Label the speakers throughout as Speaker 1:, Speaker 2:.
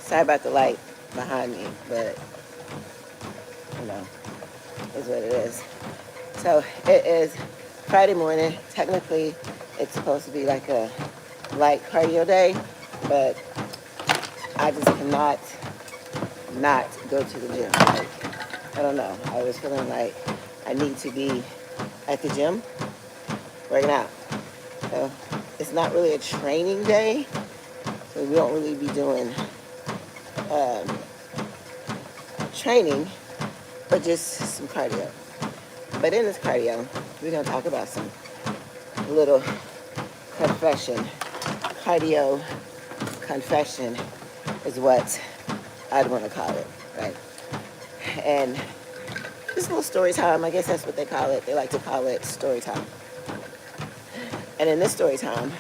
Speaker 1: Sorry about the light behind me, but you know, is what it is. So it is Friday morning. Technically, it's supposed to be like a light cardio day, but I just cannot not go to the gym. Like, I don't know. I was feeling like I need to be at the gym working out. So it's not really a training day, so we don't really be doing training, but just some cardio. But in this cardio, we're going to talk about some little confession. Cardio confession is what I'd want to call it, right? And this little story time, I guess that's what they call it. They like to call it story time. And in this story time,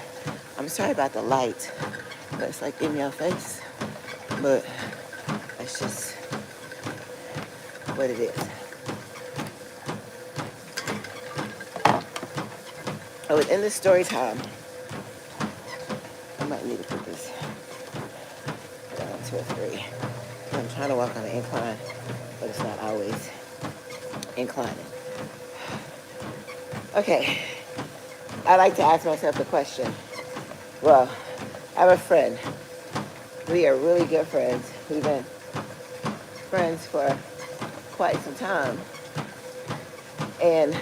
Speaker 1: I'm sorry about the light, but it's like in your face. But that's just what it is. Oh, in this story time, I might need to put this down to a 3. I'm trying to walk on an incline, but it's not always inclining. Okay, I like to ask myself the question. Well, I have a friend. We are really good friends. We've been friends for quite some time. And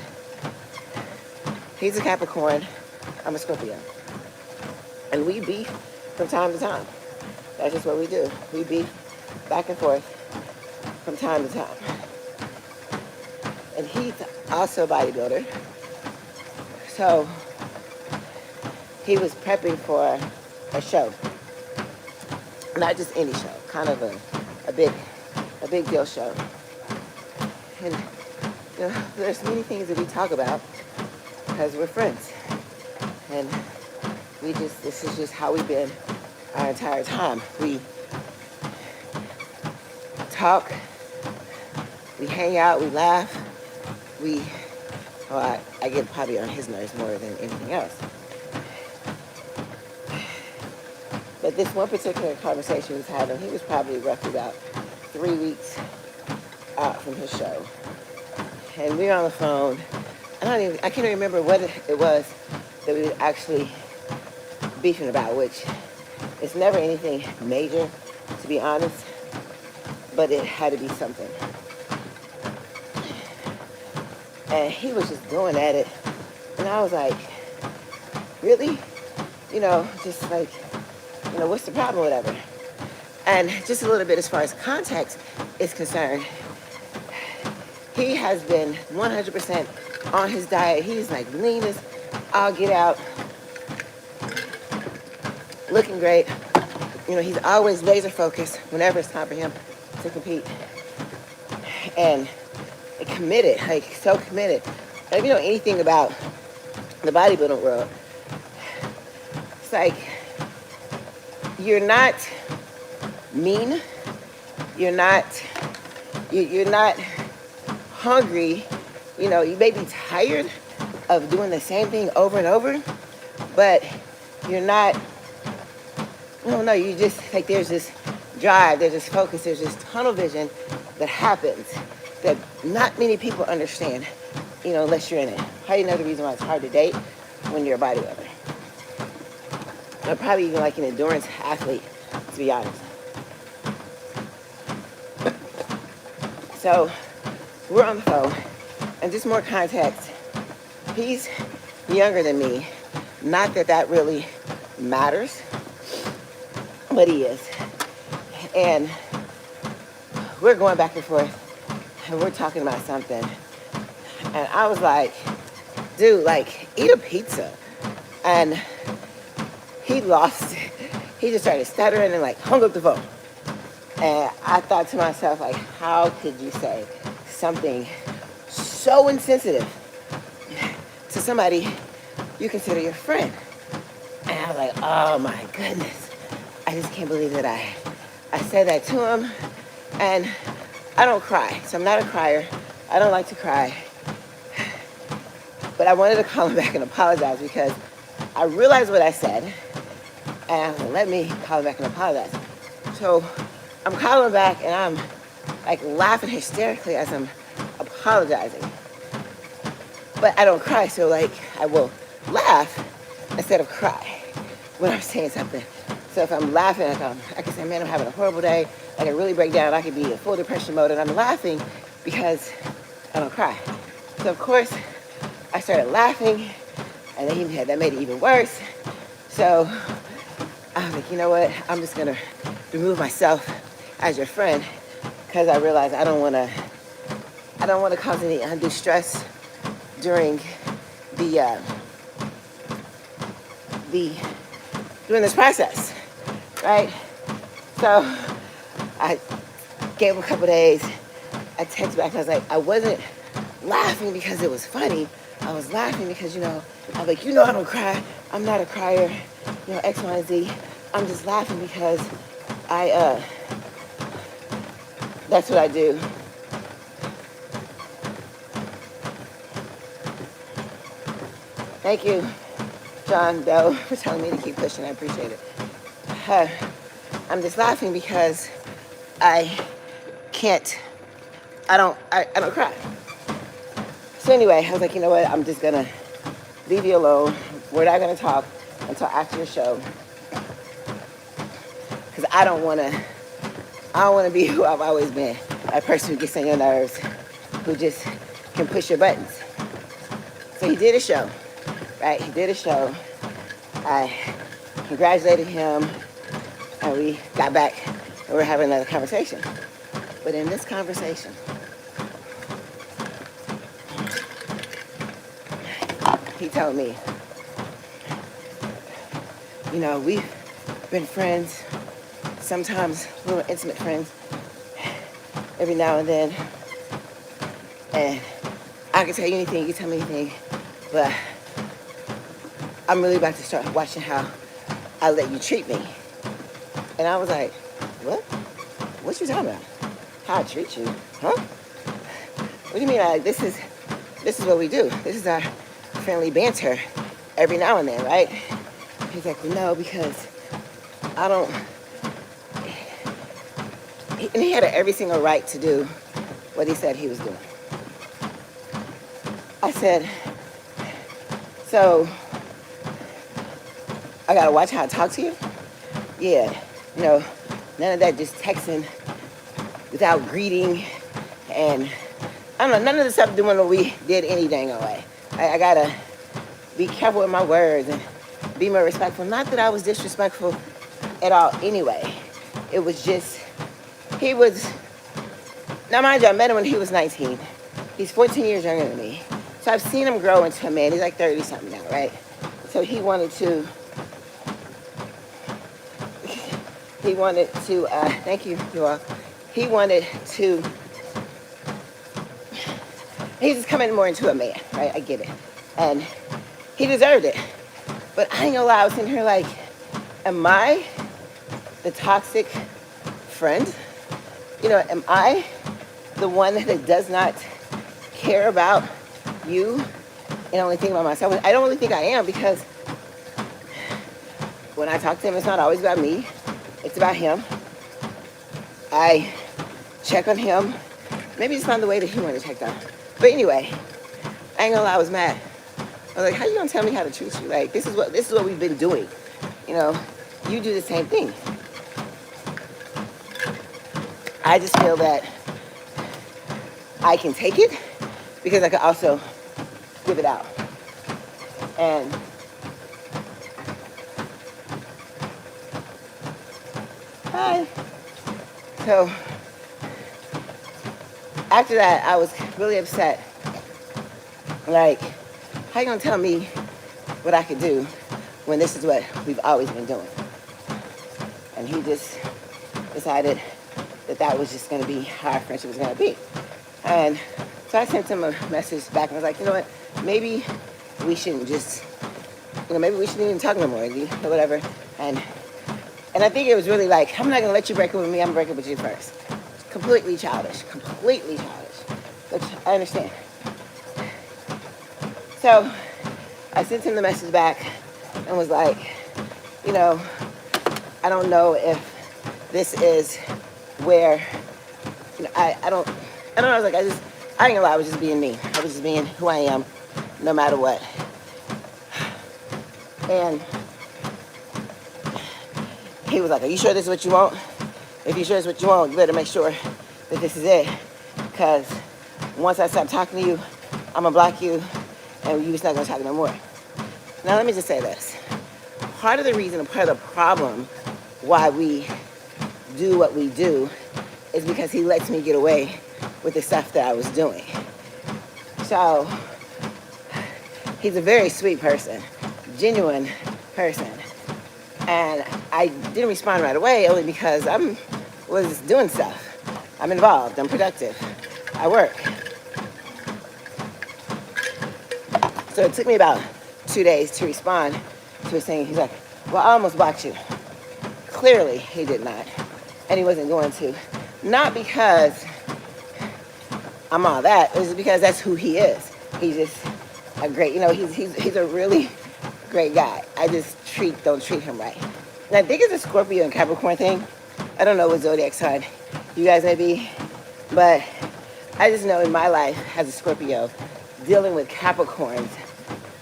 Speaker 1: he's a Capricorn. I'm a Scorpio. And we beef from time to time. That's just what we do. We beef back and forth from time to time. And he's also a bodybuilder. So he was prepping for a show. Not just any show, kind of a big deal show. And you know, there's many things that we talk about because we're friends. And this is just how we've been our entire time. We talk, we hang out, we laugh, I get probably on his nerves more than anything else. But this one particular conversation he was having, he was probably roughly about 3 weeks out from his show. And we were on the phone. I can't even remember what it was that we were actually beefing about, which is never anything major, to be honest, but it had to be something. And he was just going at it, and I was like, really? You know, just like, you know, what's the problem, whatever. And just a little bit as far as context is concerned, he has been 100% on his diet. He's like lean as all get out, looking great. You know, he's always laser focused whenever it's time for him to compete. And committed, like so committed. And if you know anything about the bodybuilding world, it's like you're not mean, you're not hungry, you know, you may be tired of doing the same thing over and over, but you're not, no, you just, like there's this drive, there's this focus, there's this tunnel vision that happens that not many people understand, you know, unless you're in it. Probably another reason why it's hard to date when you're a bodybuilder. Or probably even like an endurance athlete, to be honest. So we're on the phone, and just more context. He's younger than me. Not that that really matters, but he is. And we're going back and forth, and we're talking about something. And I was like, dude, like, eat a pizza. And he lost it. He just started stuttering and like hung up the phone. And I thought to myself, like, how could you say something so insensitive to somebody you consider your friend? And I was like, oh my goodness. I just can't believe that I said that to him. And I don't cry, so I'm not a crier. I don't like to cry. But I wanted to call him back and apologize because I realized what I said. And I was like, let me call him back and apologize. So I'm calling back and I'm like laughing hysterically as I'm apologizing. But I don't cry, so like I will laugh instead of cry when I'm saying something. So if I'm laughing, I can say, man, I'm having a horrible day. I can really break down. I could be in full depression mode, and I'm laughing because I don't cry. So of course, I started laughing, and that made it even worse. So I was like, you know what? I'm just gonna remove myself as your friend because I realize I don't want to cause any undue stress during the during this process, right? So I gave him a couple days. I texted back and I was like, I wasn't laughing because it was funny. I was laughing because, I'm like, I don't cry. I'm not a crier, X, Y, and Z. I'm just laughing because that's what I do. Thank you, John Doe, for telling me to keep pushing. I appreciate it. I'm just laughing because I don't cry. So anyway, I was like, you know what? I'm just gonna leave you alone. We're not gonna talk until after your show because I don't wanna be who I've always been, a person who gets on your nerves, who just can push your buttons. So he did a show, right? He did a show. I congratulated him, and we got back and we're having another conversation. But in this conversation, he told me, we've been friends, sometimes little intimate friends, every now and then. And I can tell you anything, you can tell me anything, but I'm really about to start watching how I let you treat me. And I was like, what? What you talking about? How I treat you? Huh? What do you mean? This is what we do. This is our friendly banter every now and then, right? He's like, well, no, because I don't. And he had every single right to do what he said he was doing. I said, so I gotta watch how I talk to you? Yeah, none of that just texting without greeting and I don't know, none of the stuff doing what we did any dang way. I gotta be careful with my words and be more respectful. Not that I was disrespectful at all anyway. It was just, now mind you, I met him when he was 19. He's 14 years younger than me. So I've seen him grow into a man. He's like 30 something now, right? So he wanted to, thank you, you all. He's just coming more into a man, right? I get it. And he deserved it. But I ain't gonna lie, I was sitting here like, am I the toxic friend? Am I the one that does not care about you and only think about myself? I don't really think I am because when I talk to him, it's not always about me. It's about him. I check on him. Maybe it's not the way that he wanted to check on. But anyway, I ain't gonna lie, I was mad. I was like, how you gonna tell me how to treat you? Like, this is what we've been doing. You do the same thing. I just feel that I can take it because I can also give it out. And hi. So after that, I was really upset. Like, how you gonna tell me what I could do when this is what we've always been doing? And he just decided that was just gonna be how our friendship was gonna be. And so I sent him a message back and I was like, you know what, maybe we shouldn't just, maybe we shouldn't even talk no more, or whatever. And I think it was really like, I'm not gonna let you break up with me, I'm gonna break up with you first. Completely childish, which I understand. So I sent him the message back and was like, I don't know if this is where I don't know. I was like, I ain't gonna lie, I was just being me. I was just being who I am, no matter what. And he was like, "Are you sure this is what you want? If you're sure it's what you want, you better make sure that this is it. Because once I stop talking to you, I'm gonna block you, and you're just not gonna talk no more." Now let me just say this. Part of the reason, and part of the problem why we do what we do is because he lets me get away with the stuff that I was doing. So he's a very sweet person, genuine person. And I didn't respond right away only because I was doing stuff. I'm involved, I'm productive, I work. So it took me about 2 days to respond to his thing. He's like, "Well, I almost blocked you." Clearly, he did not. And he wasn't going to. Not because I'm all that. It was because that's who he is. He's just a great, he's a really great guy. I just don't treat him right. And I think it's a Scorpio and Capricorn thing. I don't know what zodiac sign you guys may be, but I just know in my life as a Scorpio, dealing with Capricorns,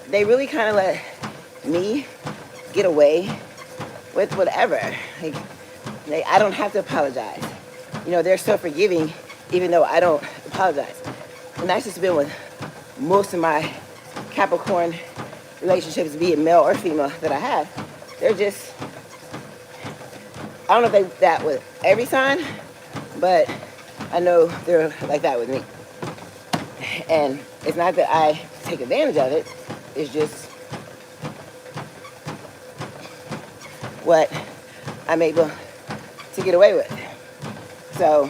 Speaker 1: they really kind of let me get away with whatever. I don't have to apologize. They're so forgiving, even though I don't apologize. And that's just been with most of my Capricorn relationships, be it male or female, that I have. They're just, I don't know if they're that with every sign, but I know they're like that with me. And it's not that I take advantage of it, it's just what I'm able to get away with. So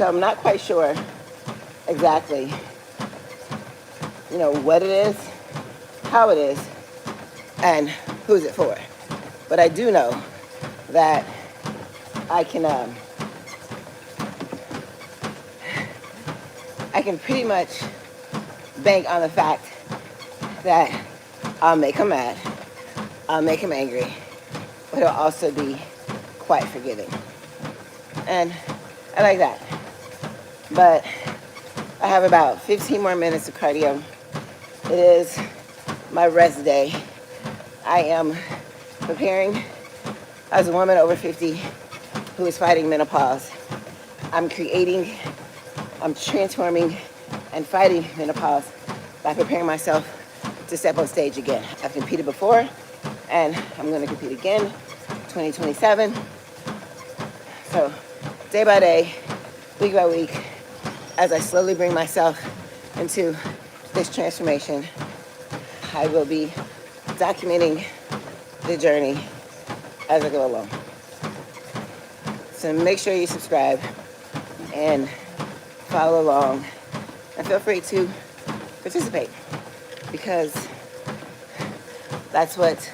Speaker 1: I'm not quite sure exactly, what it is, how it is, and who's it for. But I do know that I can pretty much bank on the fact that I'll make him mad, I'll make him angry, but he'll also be quite forgiving. And I like that. But I have about 15 more minutes of cardio. It is my rest day. I am preparing as a woman over 50 who is fighting menopause. I'm transforming and fighting menopause by preparing myself to step on stage again. I've competed before, and I'm going to compete again 2027. So day by day, week by week, as I slowly bring myself into this transformation, I will be documenting the journey as I go along. So make sure you subscribe and follow along, and feel free to participate, because that's what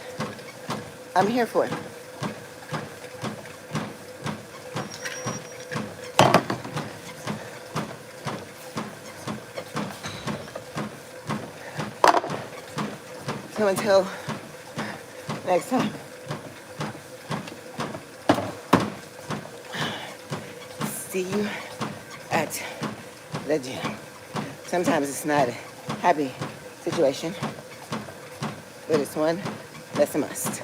Speaker 1: I'm here for. So until next time, see you at the gym. Sometimes it's not a happy situation, but it's one that's a must.